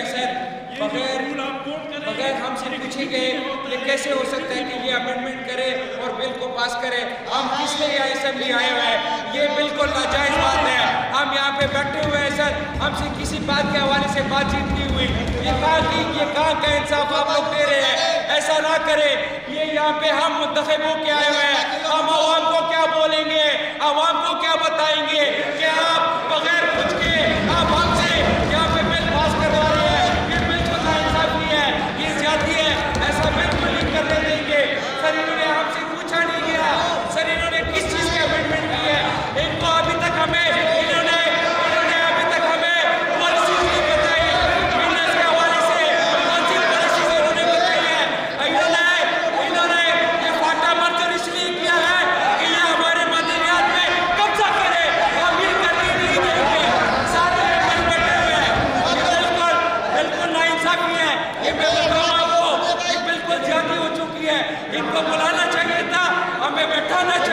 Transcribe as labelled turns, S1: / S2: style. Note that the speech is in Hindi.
S1: है सर, बगैर हमसे पूछे गए ये कैसे हो सकता है कि ये अमेंडमेंट करे और बिल को पास करे। हम किस लिए असेंबली आए हुए हैं, ये बिल्कुल नाजायज बात है। हम यहाँ पे बैठे हुए हैं सर, हमसे किसी बात के हवाले से बातचीत नहीं हुई। ये कहाँ का इंसाफ आप लोग दे रहे हैं? ऐसा ना करें। ये यहाँ पे हम मुंतखब होके आए हुए हैं, हम आवाम को क्या बोलेंगे, आवाम को क्या बताएंगे कि आप बगैर पूछ के आप हमसे यहाँ पे बिल पास करवा रहे हैं? ये बिल्कुल नाइंसाफी है, ये ज्यादती है, ऐसा बिल्कुल नहीं करने देंगे। सर इन्होंने हमसे पूछा नहीं गया, सर इन्होंने किस चीज़ की अमेंडमेंट की है? इनको अभी तक हमें इन्होंने अभी तक हमें पॉलिसी नहीं बताई, बिजनेस के हवाले से कौन सी पॉलिसी इन्होंने बताई है? इन्होंने ये फाटा मर्जर इसलिए किया है कि ये हमारे मदनियात में कब्जा करे, हम ये करने नहीं देंगे। सारे मेंबर बैठे हुए हैं, ये बिल्कुल नाइंसाफी है। ये मैं बता रहा हूं आपको, ये बिल्कुल ज्यादा हो चुकी है। इनको बुलाना चाहिए था, हमें बैठाना चाहिए।